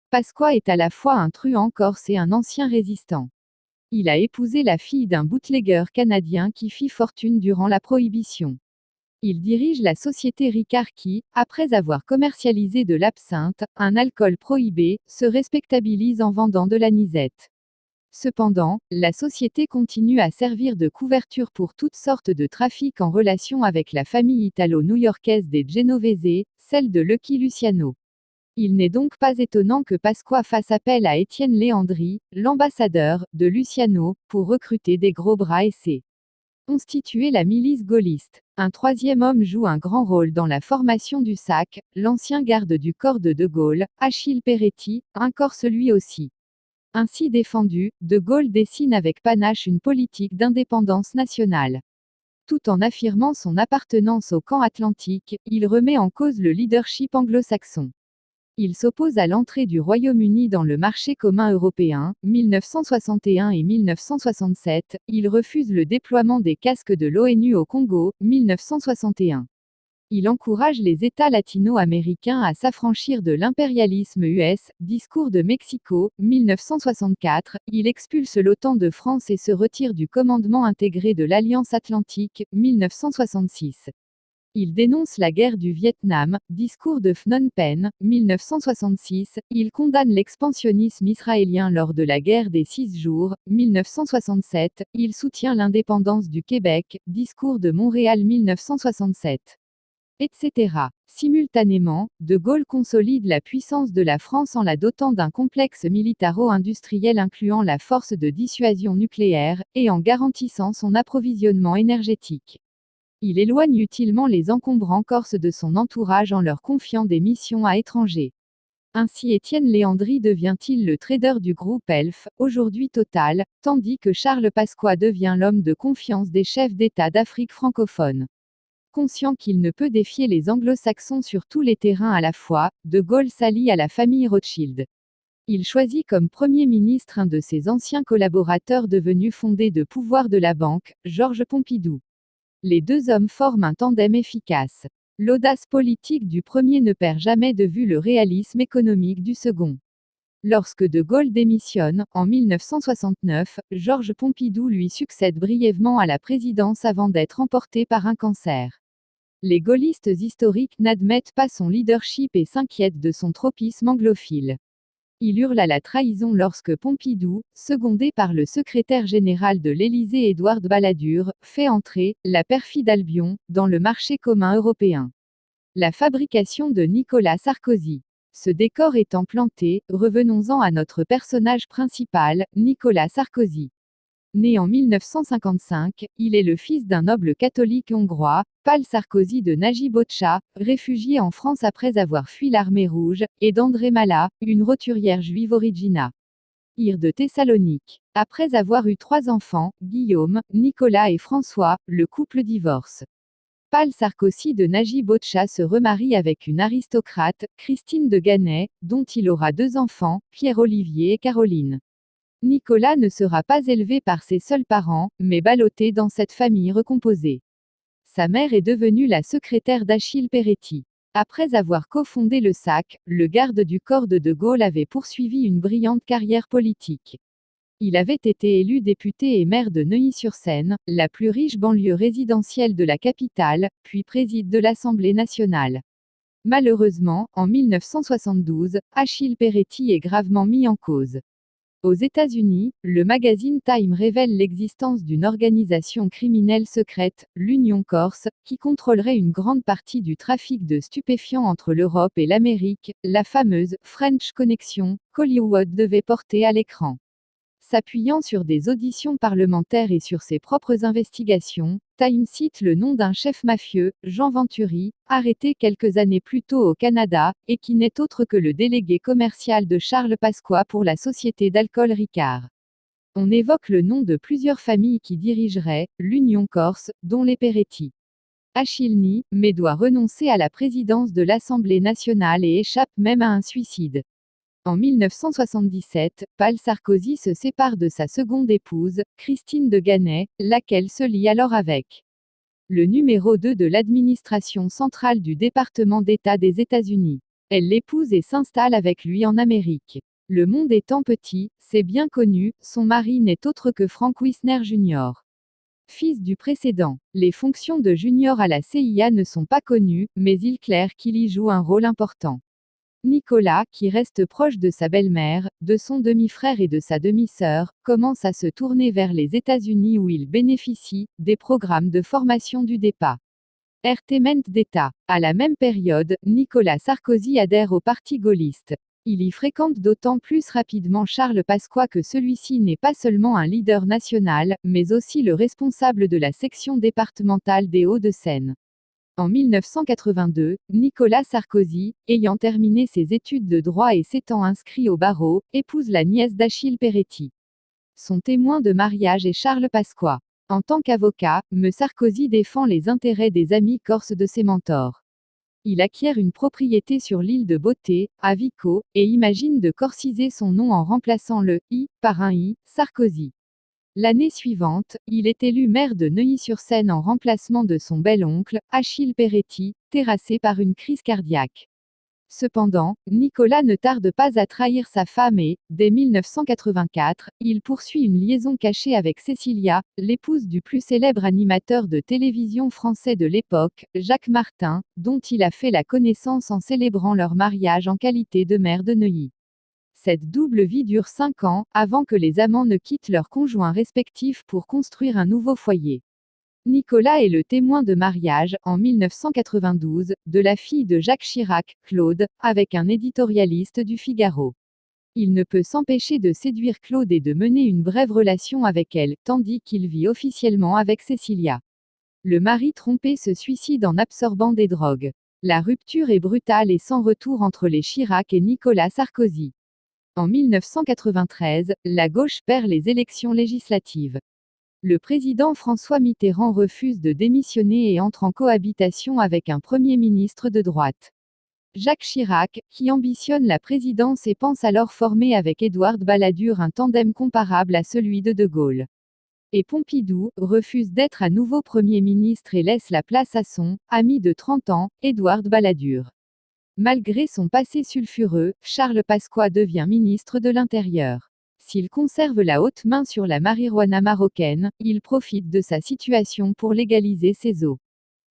Pasqua est à la fois un truand corse et un ancien résistant. Il a épousé la fille d'un bootlegger canadien qui fit fortune durant la Prohibition. Il dirige la société Ricard qui, après avoir commercialisé de l'absinthe, un alcool prohibé, se respectabilise en vendant de l'anisette. Cependant, la société continue à servir de couverture pour toutes sortes de trafics en relation avec la famille italo-new-yorkaise des Genovese, celle de Lucky Luciano. Il n'est donc pas étonnant que Pasqua fasse appel à Étienne Léandri, l'ambassadeur, de Luciano, pour recruter des gros bras et constituer la milice gaulliste. Un troisième homme joue un grand rôle dans la formation du SAC, l'ancien garde du corps de Gaulle, Achille Peretti, un Corse lui aussi. Ainsi défendu, De Gaulle dessine avec panache une politique d'indépendance nationale. Tout en affirmant son appartenance au camp atlantique, il remet en cause le leadership anglo-saxon. Il s'oppose à l'entrée du Royaume-Uni dans le marché commun européen, 1961 et 1967, il refuse le déploiement des casques de l'ONU au Congo, 1961. Il encourage les États latino-américains à s'affranchir de l'impérialisme US, discours de Mexico, 1964, il expulse l'OTAN de France et se retire du commandement intégré de l'Alliance Atlantique, 1966. Il dénonce la guerre du Vietnam, discours de Phnom Penh, 1966, il condamne l'expansionnisme israélien lors de la guerre des 6 jours, 1967, il soutient l'indépendance du Québec, discours de Montréal 1967. Etc. Simultanément, De Gaulle consolide la puissance de la France en la dotant d'un complexe militaro-industriel incluant la force de dissuasion nucléaire, et en garantissant son approvisionnement énergétique. Il éloigne utilement les encombrants corses de son entourage en leur confiant des missions à étrangers. Ainsi Étienne Léandri devient-il le trader du groupe Elf, aujourd'hui Total, tandis que Charles Pasqua devient l'homme de confiance des chefs d'État d'Afrique francophone. Conscient qu'il ne peut défier les anglo-saxons sur tous les terrains à la fois, De Gaulle s'allie à la famille Rothschild. Il choisit comme Premier ministre un de ses anciens collaborateurs devenu fondé de pouvoir de la banque, Georges Pompidou. Les deux hommes forment un tandem efficace. L'audace politique du premier ne perd jamais de vue le réalisme économique du second. Lorsque De Gaulle démissionne, en 1969, Georges Pompidou lui succède brièvement à la présidence avant d'être emporté par un cancer. Les gaullistes historiques n'admettent pas son leadership et s'inquiètent de son tropisme anglophile. Il hurle à la trahison lorsque Pompidou, secondé par le secrétaire général de l'Élysée Édouard Balladur, fait entrer la perfide Albion dans le marché commun européen. La fabrication de Nicolas Sarkozy. Ce décor étant planté, revenons-en à notre personnage principal, Nicolas Sarkozy. Né en 1955, il est le fils d'un noble catholique hongrois, Pál Sarkozy de Nagy Bocsa, réfugié en France après avoir fui l'armée rouge, et d'André Mala, une roturière juive originaire de Thessalonique. Après avoir eu 3 enfants, Guillaume, Nicolas et François, le couple divorce. Pál Sarkozy de Nagy Bocsa se remarie avec une aristocrate, Christine de Ganay, dont il aura 2 enfants, Pierre-Olivier et Caroline. Nicolas ne sera pas élevé par ses seuls parents, mais ballotté dans cette famille recomposée. Sa mère est devenue la secrétaire d'Achille Peretti. Après avoir cofondé le SAC, le garde du corps de De Gaulle avait poursuivi une brillante carrière politique. Il avait été élu député et maire de Neuilly-sur-Seine, la plus riche banlieue résidentielle de la capitale, puis préside de l'Assemblée nationale. Malheureusement, en 1972, Achille Peretti est gravement mis en cause. Aux États-Unis, le magazine Time révèle l'existence d'une organisation criminelle secrète, l'Union Corse, qui contrôlerait une grande partie du trafic de stupéfiants entre l'Europe et l'Amérique, la fameuse French Connection, qu'Hollywood devait porter à l'écran. S'appuyant sur des auditions parlementaires et sur ses propres investigations, Time cite le nom d'un chef mafieux, Jean Venturi, arrêté quelques années plus tôt au Canada, et qui n'est autre que le délégué commercial de Charles Pasqua pour la société d'alcool Ricard. On évoque le nom de plusieurs familles qui dirigeraient l'Union Corse, dont les Peretti. Achille nie, mais doit renoncer à la présidence de l'Assemblée nationale et échappe même à un suicide. En 1977, Pál Sarkozy se sépare de sa seconde épouse, Christine de Ganay, laquelle se lie alors avec le numéro 2 de l'administration centrale du département d'État des États-Unis. Elle l'épouse et s'installe avec lui en Amérique. Le monde étant petit, c'est bien connu, son mari n'est autre que Frank Wisner Jr. Fils du précédent. Les fonctions de Junior à la CIA ne sont pas connues, mais il claire qu'il y joue un rôle important. Nicolas, qui reste proche de sa belle-mère, de son demi-frère et de sa demi-sœur, commence à se tourner vers les États-Unis où il bénéficie des programmes de formation du DEPA. Entertainment d'État. À la même période, Nicolas Sarkozy adhère au parti gaulliste. Il y fréquente d'autant plus rapidement Charles Pasqua que celui-ci n'est pas seulement un leader national, mais aussi le responsable de la section départementale des Hauts-de-Seine. En 1982, Nicolas Sarkozy, ayant terminé ses études de droit et s'étant inscrit au barreau, épouse la nièce d'Achille Peretti. Son témoin de mariage est Charles Pasqua. En tant qu'avocat, M. Sarkozy défend les intérêts des amis corses de ses mentors. Il acquiert une propriété sur l'île de Beauté, à Vico, et imagine de corsiser son nom en remplaçant le « i » par un « i », Sarkozy. L'année suivante, il est élu maire de Neuilly-sur-Seine en remplacement de son bel-oncle, Achille Peretti, terrassé par une crise cardiaque. Cependant, Nicolas ne tarde pas à trahir sa femme et, dès 1984, il poursuit une liaison cachée avec Cécilia, l'épouse du plus célèbre animateur de télévision français de l'époque, Jacques Martin, dont il a fait la connaissance en célébrant leur mariage en qualité de maire de Neuilly. Cette double vie dure 5 ans, avant que les amants ne quittent leurs conjoints respectifs pour construire un nouveau foyer. Nicolas est le témoin de mariage, en 1992, de la fille de Jacques Chirac, Claude, avec un éditorialiste du Figaro. Il ne peut s'empêcher de séduire Claude et de mener une brève relation avec elle, tandis qu'il vit officiellement avec Cécilia. Le mari trompé se suicide en absorbant des drogues. La rupture est brutale et sans retour entre les Chirac et Nicolas Sarkozy. En 1993, la gauche perd les élections législatives. Le président François Mitterrand refuse de démissionner et entre en cohabitation avec un Premier ministre de droite. Jacques Chirac, qui ambitionne la présidence et pense alors former avec Édouard Balladur un tandem comparable à celui de De Gaulle. Et Pompidou refuse d'être à nouveau Premier ministre et laisse la place à son ami de 30 ans, Édouard Balladur. Malgré son passé sulfureux, Charles Pasqua devient ministre de l'Intérieur. S'il conserve la haute main sur la marijuana marocaine, il profite de sa situation pour légaliser ses eaux.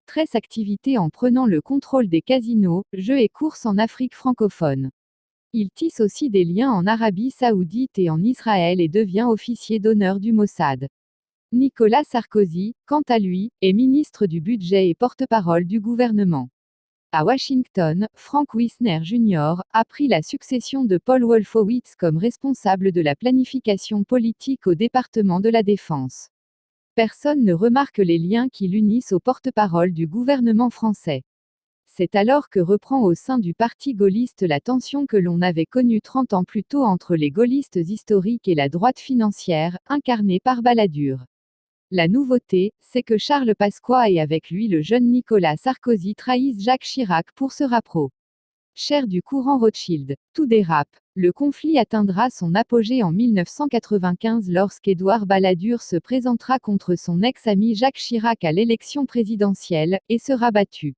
Tresse activité en prenant le contrôle des casinos, jeux et courses en Afrique francophone. Il tisse aussi des liens en Arabie Saoudite et en Israël et devient officier d'honneur du Mossad. Nicolas Sarkozy, quant à lui, est ministre du Budget et porte-parole du gouvernement. À Washington, Frank Wisner Jr. a pris la succession de Paul Wolfowitz comme responsable de la planification politique au département de la Défense. Personne ne remarque les liens qui l'unissent au porte-parole du gouvernement français. C'est alors que reprend au sein du parti gaulliste la tension que l'on avait connue 30 ans plus tôt entre les gaullistes historiques et la droite financière, incarnée par Balladur. La nouveauté, c'est que Charles Pasqua et avec lui le jeune Nicolas Sarkozy trahissent Jacques Chirac pour se rapprocher. Cher du courant Rothschild, tout dérape. Le conflit atteindra son apogée en 1995 lorsqu'Édouard Balladur se présentera contre son ex-ami Jacques Chirac à l'élection présidentielle, et sera battu.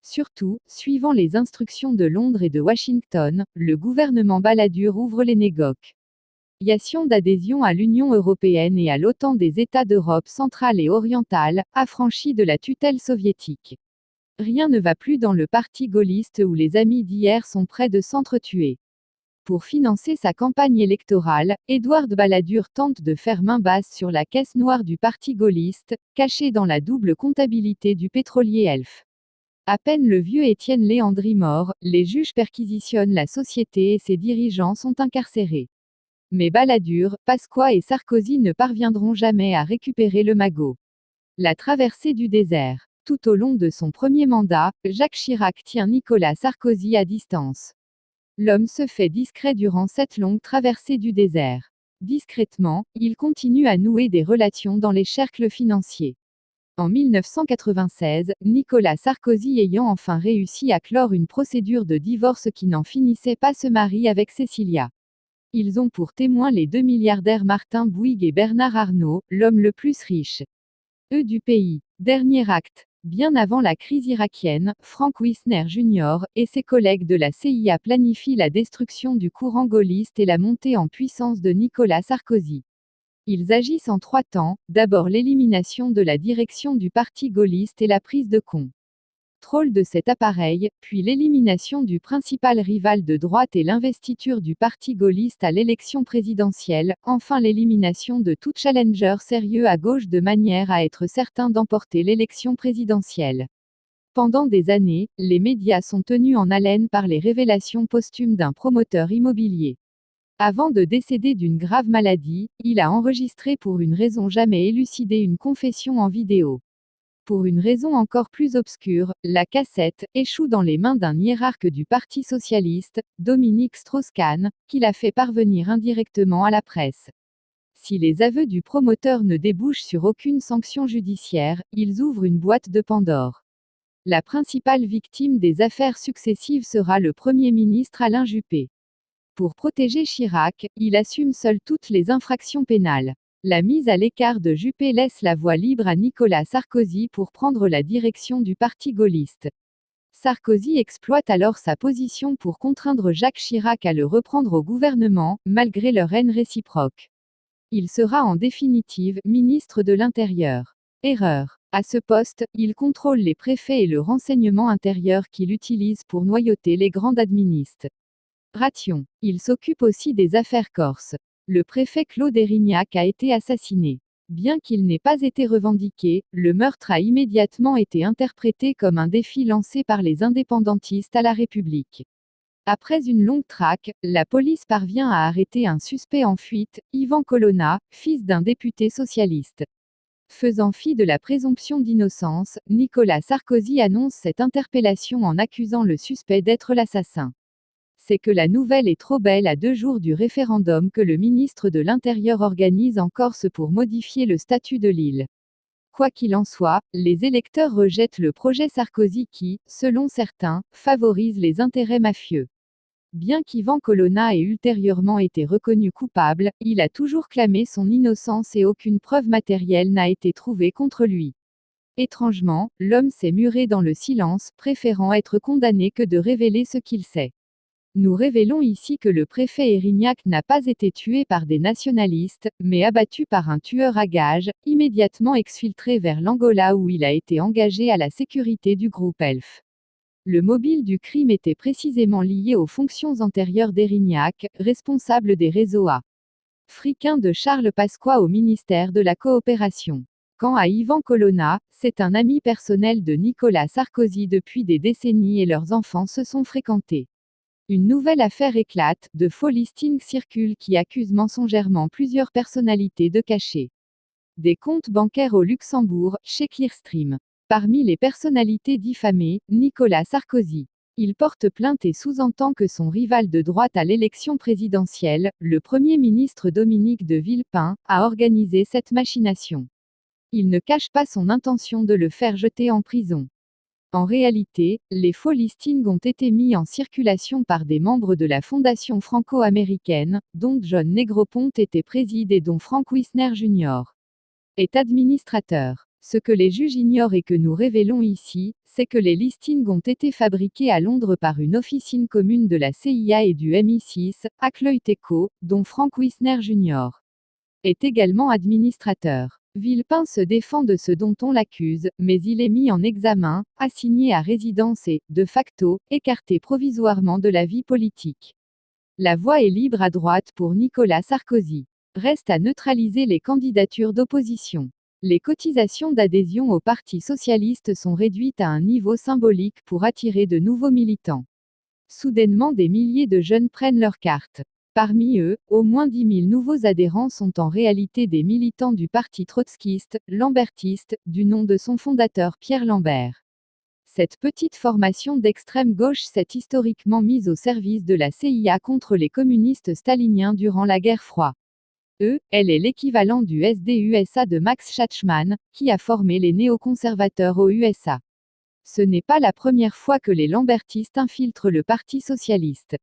Surtout, suivant les instructions de Londres et de Washington, le gouvernement Balladur ouvre les négoces d'adhésion à l'Union européenne et à l'OTAN des États d'Europe centrale et orientale, affranchis de la tutelle soviétique. Rien ne va plus dans le parti gaulliste où les amis d'hier sont près de s'entretuer. Pour financer sa campagne électorale, Édouard Balladur tente de faire main basse sur la caisse noire du parti gaulliste, cachée dans la double comptabilité du pétrolier Elf. À peine le vieux Étienne Léandri mort, les juges perquisitionnent la société et ses dirigeants sont incarcérés. Mais Balladur, Pasqua et Sarkozy ne parviendront jamais à récupérer le magot. La traversée du désert. Tout au long de son premier mandat, Jacques Chirac tient Nicolas Sarkozy à distance. L'homme se fait discret durant cette longue traversée du désert. Discrètement, il continue à nouer des relations dans les cercles financiers. En 1996, Nicolas Sarkozy ayant enfin réussi à clore une procédure de divorce qui n'en finissait pas se marie avec Cécilia. Ils ont pour témoins les deux milliardaires Martin Bouygues et Bernard Arnault, l'homme le plus riche du pays. Dernier acte. Bien avant la crise irakienne, Frank Wisner Jr. et ses collègues de la CIA planifient la destruction du courant gaulliste et la montée en puissance de Nicolas Sarkozy. Ils agissent en 3 temps, d'abord l'élimination de la direction du parti gaulliste et la prise de contrôle de cet appareil, puis l'élimination du principal rival de droite et l'investiture du parti gaulliste à l'élection présidentielle, enfin l'élimination de tout challenger sérieux à gauche de manière à être certain d'emporter l'élection présidentielle. Pendant des années, les médias sont tenus en haleine par les révélations posthumes d'un promoteur immobilier. Avant de décéder d'une grave maladie, il a enregistré pour une raison jamais élucidée une confession en vidéo. Pour une raison encore plus obscure, la cassette échoue dans les mains d'un hiérarque du Parti socialiste, Dominique Strauss-Kahn, qui l'a fait parvenir indirectement à la presse. Si les aveux du promoteur ne débouchent sur aucune sanction judiciaire, ils ouvrent une boîte de Pandore. La principale victime des affaires successives sera le Premier ministre Alain Juppé. Pour protéger Chirac, il assume seul toutes les infractions pénales. La mise à l'écart de Juppé laisse la voie libre à Nicolas Sarkozy pour prendre la direction du parti gaulliste. Sarkozy exploite alors sa position pour contraindre Jacques Chirac à le reprendre au gouvernement, malgré leur haine réciproque. Il sera en définitive ministre de l'Intérieur. Erreur. À ce poste, il contrôle les préfets et le renseignement intérieur qu'il utilise pour noyauter les grandes administrations. Il s'occupe aussi des affaires corses. Le préfet Claude Érignac a été assassiné. Bien qu'il n'ait pas été revendiqué, le meurtre a immédiatement été interprété comme un défi lancé par les indépendantistes à la République. Après une longue traque, la police parvient à arrêter un suspect en fuite, Ivan Colonna, fils d'un député socialiste. Faisant fi de la présomption d'innocence, Nicolas Sarkozy annonce cette interpellation en accusant le suspect d'être l'assassin. C'est que la nouvelle est trop belle à 2 jours du référendum que le ministre de l'Intérieur organise en Corse pour modifier le statut de l'île. Quoi qu'il en soit, les électeurs rejettent le projet Sarkozy qui, selon certains, favorise les intérêts mafieux. Bien qu'Ivan Colonna ait ultérieurement été reconnu coupable, il a toujours clamé son innocence et aucune preuve matérielle n'a été trouvée contre lui. Étrangement, l'homme s'est muré dans le silence, préférant être condamné que de révéler ce qu'il sait. Nous révélons ici que le préfet Érignac n'a pas été tué par des nationalistes, mais abattu par un tueur à gages, immédiatement exfiltré vers l'Angola où il a été engagé à la sécurité du groupe Elf. Le mobile du crime était précisément lié aux fonctions antérieures d'Érignac, responsable des réseaux africains de Charles Pasqua au ministère de la Coopération. Quant à Ivan Colonna, c'est un ami personnel de Nicolas Sarkozy depuis des décennies et leurs enfants se sont fréquentés. Une nouvelle affaire éclate, de faux listings circulent qui accusent mensongèrement plusieurs personnalités de cacher des comptes bancaires au Luxembourg, chez Clearstream. Parmi les personnalités diffamées, Nicolas Sarkozy. Il porte plainte et sous-entend que son rival de droite à l'élection présidentielle, le Premier ministre Dominique de Villepin, a organisé cette machination. Il ne cache pas son intention de le faire jeter en prison. En réalité, les faux listings ont été mis en circulation par des membres de la fondation franco-américaine, dont John Negroponte était président et dont Frank Wisner Jr. est administrateur. Ce que les juges ignorent et que nous révélons ici, c'est que les listings ont été fabriqués à Londres par une officine commune de la CIA et du MI6, Akloyteco, dont Frank Wisner Jr. est également administrateur. Villepin se défend de ce dont on l'accuse, mais il est mis en examen, assigné à résidence et, de facto, écarté provisoirement de la vie politique. La voie est libre à droite pour Nicolas Sarkozy. Reste à neutraliser les candidatures d'opposition. Les cotisations d'adhésion au Parti socialiste sont réduites à un niveau symbolique pour attirer de nouveaux militants. Soudainement des milliers de jeunes prennent leur carte. Parmi eux, au moins 10 000 nouveaux adhérents sont en réalité des militants du parti trotskiste, lambertiste, du nom de son fondateur Pierre Lambert. Cette petite formation d'extrême gauche s'est historiquement mise au service de la CIA contre les communistes staliniens durant la guerre froide. Elle est l'équivalent du SDUSA de Max Schachmann, qui a formé les néoconservateurs aux USA. Ce n'est pas la première fois que les lambertistes infiltrent le Parti socialiste.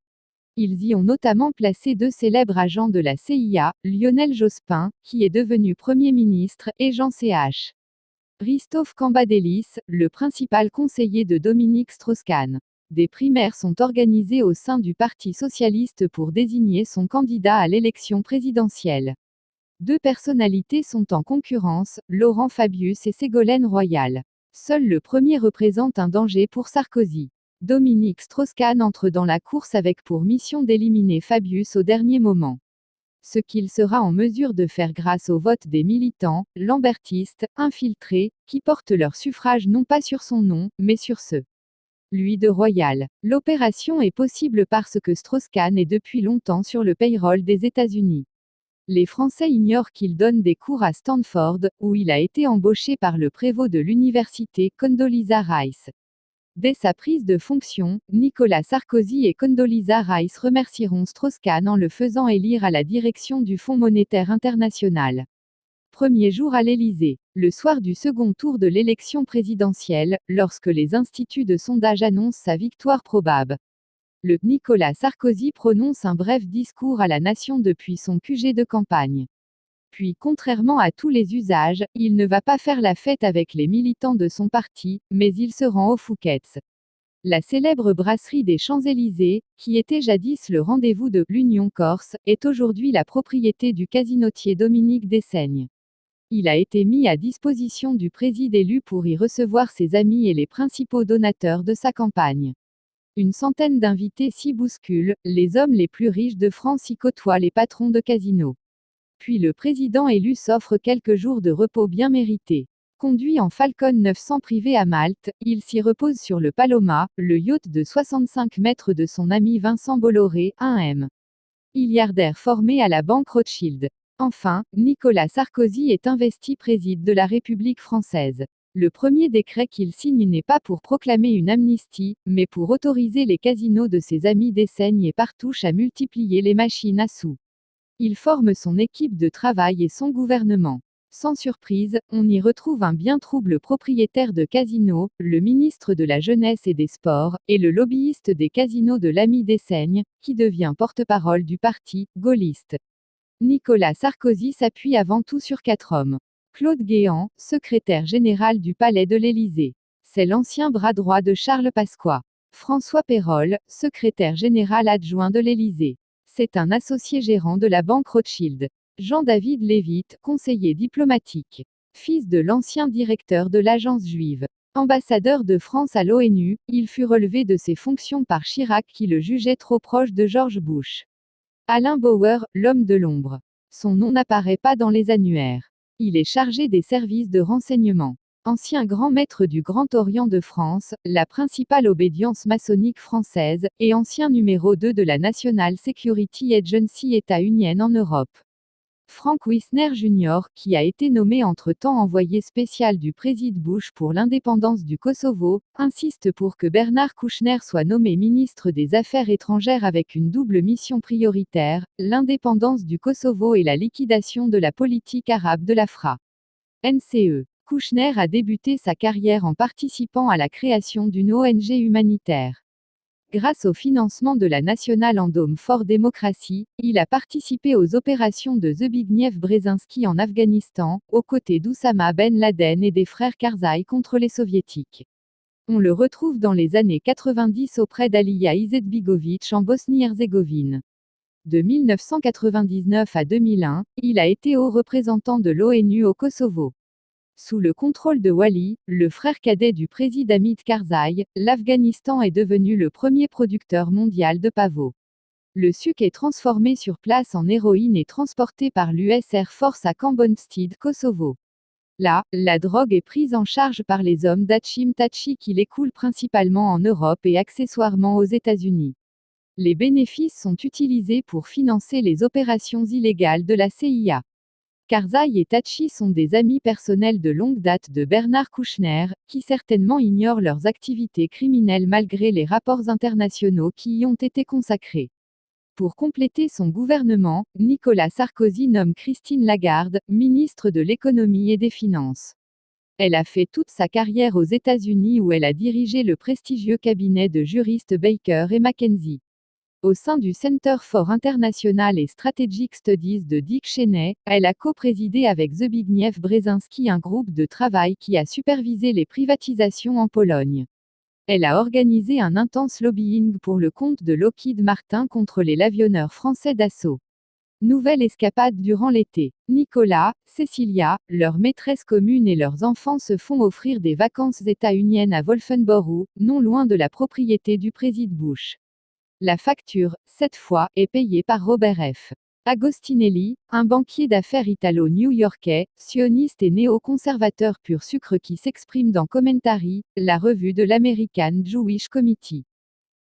Ils y ont notamment placé 2 célèbres agents de la CIA, Lionel Jospin, qui est devenu Premier ministre, et Jean Ch. Christophe Cambadélis, le principal conseiller de Dominique Strauss-Kahn. Des primaires sont organisées au sein du Parti socialiste pour désigner son candidat à l'élection présidentielle. Deux personnalités sont en concurrence, Laurent Fabius et Ségolène Royal. Seul le premier représente un danger pour Sarkozy. Dominique Strauss-Kahn entre dans la course avec pour mission d'éliminer Fabius au dernier moment. Ce qu'il sera en mesure de faire grâce au vote des militants, lambertistes, infiltrés, qui portent leur suffrage non pas sur son nom, mais sur ceux lui de Royal. L'opération est possible parce que Strauss-Kahn est depuis longtemps sur le payroll des États-Unis. Les Français ignorent qu'il donne des cours à Stanford, où il a été embauché par le prévôt de l'université, Condoleezza Rice. Dès sa prise de fonction, Nicolas Sarkozy et Condoleezza Rice remercieront Strauss-Kahn en le faisant élire à la direction du Fonds monétaire international. Premier jour à l'Élysée. Le soir du second tour de l'élection présidentielle, lorsque les instituts de sondage annoncent sa victoire probable. Le Nicolas Sarkozy prononce un bref discours à la nation depuis son QG de campagne. Puis, contrairement à tous les usages, il ne va pas faire la fête avec les militants de son parti, mais il se rend au Fouquet's. La célèbre brasserie des Champs-Élysées, qui était jadis le rendez-vous de l'Union Corse, est aujourd'hui la propriété du casinotier Dominique Dessaignes. Il a été mis à disposition du président élu pour y recevoir ses amis et les principaux donateurs de sa campagne. Une centaine d'invités s'y bousculent, les hommes les plus riches de France y côtoient les patrons de casinos. Puis le président élu s'offre quelques jours de repos bien mérités. Conduit en Falcon 900 privé à Malte, il s'y repose sur le Paloma, le yacht de 65 mètres de son ami Vincent Bolloré, 1M. Milliardaire formé à la banque Rothschild. Enfin, Nicolas Sarkozy est investi président de la République française. Le premier décret qu'il signe n'est pas pour proclamer une amnistie, mais pour autoriser les casinos de ses amis Dessaignes et Partouche à multiplier les machines à sous. Il forme son équipe de travail et son gouvernement. Sans surprise, on y retrouve un bien trouble propriétaire de casinos, le ministre de la Jeunesse et des Sports, et le lobbyiste des casinos de l'ami Dessaignes, qui devient porte-parole du parti gaulliste. Nicolas Sarkozy s'appuie avant tout sur 4 hommes. Claude Guéant, secrétaire général du Palais de l'Élysée. C'est l'ancien bras droit de Charles Pasqua. François Pérolle, secrétaire général adjoint de l'Élysée. C'est un associé gérant de la banque Rothschild. Jean-David Lévite, conseiller diplomatique. Fils de l'ancien directeur de l'agence juive. Ambassadeur de France à l'ONU, il fut relevé de ses fonctions par Chirac qui le jugeait trop proche de George Bush. Alain Bauer, l'homme de l'ombre. Son nom n'apparaît pas dans les annuaires. Il est chargé des services de renseignement. Ancien grand maître du Grand Orient de France, la principale obédience maçonnique française, et ancien numéro 2 de la National Security Agency états-unienne en Europe. Frank Wisner Jr., qui a été nommé entre-temps envoyé spécial du président Bush pour l'indépendance du Kosovo, insiste pour que Bernard Kouchner soit nommé ministre des Affaires étrangères avec une double mission prioritaire, l'indépendance du Kosovo et la liquidation de la politique arabe de l'Afra. NCE. Kouchner a débuté sa carrière en participant à la création d'une ONG humanitaire. Grâce au financement de la National Endowment for Democracy, il a participé aux opérations de Zbigniew Brzezinski en Afghanistan, aux côtés d'Oussama Ben Laden et des frères Karzai contre les soviétiques. On le retrouve dans les années 90 auprès d'Alija Izetbegovic en Bosnie-Herzégovine. De 1999 à 2001, il a été haut représentant de l'ONU au Kosovo. Sous le contrôle de Wali, le frère cadet du président Hamid Karzai, l'Afghanistan est devenu le premier producteur mondial de pavot. Le sucre est transformé sur place en héroïne et transporté par l'US Air Force à Camp Bonstead, Kosovo. Là, la drogue est prise en charge par les hommes d'Hachim Tachi qui l'écoulent principalement en Europe et accessoirement aux États-Unis. Les bénéfices sont utilisés pour financer les opérations illégales de la CIA. Karzai et Tachi sont des amis personnels de longue date de Bernard Kouchner, qui certainement ignorent leurs activités criminelles malgré les rapports internationaux qui y ont été consacrés. Pour compléter son gouvernement, Nicolas Sarkozy nomme Christine Lagarde, ministre de l'économie et des finances. Elle a fait toute sa carrière aux États-Unis où elle a dirigé le prestigieux cabinet de juristes Baker et McKenzie. Au sein du Center for International and Strategic Studies de Dick Cheney, elle a co-présidé avec Zbigniew Brzezinski un groupe de travail qui a supervisé les privatisations en Pologne. Elle a organisé un intense lobbying pour le compte de Lockheed Martin contre les l'avionneur français Dassault. Nouvelle escapade durant l'été. Nicolas, Cecilia, leur maîtresse commune et leurs enfants se font offrir des vacances états-uniennes à Wolfenboro, non loin de la propriété du président Bush. La facture, cette fois, est payée par Robert F. Agostinelli, un banquier d'affaires italo-new-yorkais, sioniste et néo-conservateur pur sucre qui s'exprime dans Commentary, la revue de l'American Jewish Committee.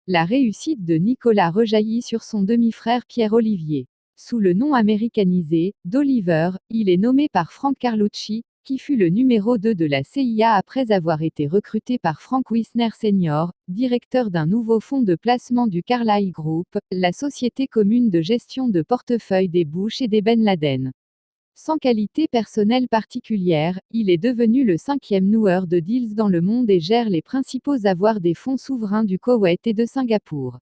La réussite de Nicolas rejaillit sur son demi-frère Pierre-Olivier. Sous le nom américanisé, d'Oliver, il est nommé par Frank Carlucci, qui fut le numéro 2 de la CIA après avoir été recruté par Frank Wisner Sr., directeur d'un nouveau fonds de placement du Carlyle Group, la société commune de gestion de portefeuille des Bush et des Ben Laden. Sans qualité personnelle particulière, il est devenu le 5e noueur de deals dans le monde et gère les principaux avoirs des fonds souverains du Koweït et de Singapour.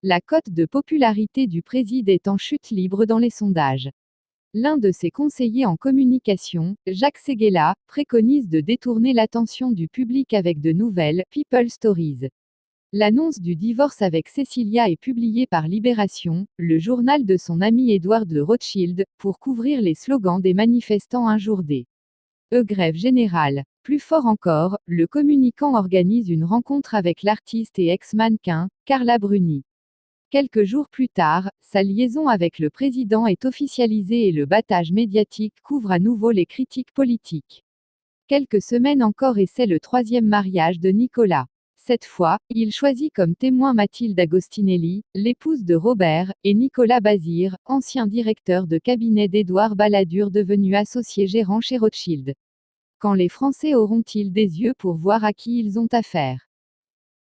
La cote de popularité du président est en chute libre dans les sondages. L'un de ses conseillers en communication, Jacques Seguela, préconise de détourner l'attention du public avec de nouvelles People Stories. L'annonce du divorce avec Cecilia est publiée par Libération, le journal de son ami Edward de Rothschild, pour couvrir les slogans des manifestants un jour D. Grève générale. Plus fort encore, le communicant organise une rencontre avec l'artiste et ex-mannequin, Carla Bruni. Quelques jours plus tard, sa liaison avec le président est officialisée et le battage médiatique couvre à nouveau les critiques politiques. Quelques semaines encore et c'est le 3e mariage de Nicolas. Cette fois, il choisit comme témoin Mathilde Agostinelli, l'épouse de Robert, et Nicolas Bazire, ancien directeur de cabinet d'Édouard Balladur devenu associé gérant chez Rothschild. Quand les Français auront-ils des yeux pour voir à qui ils ont affaire ?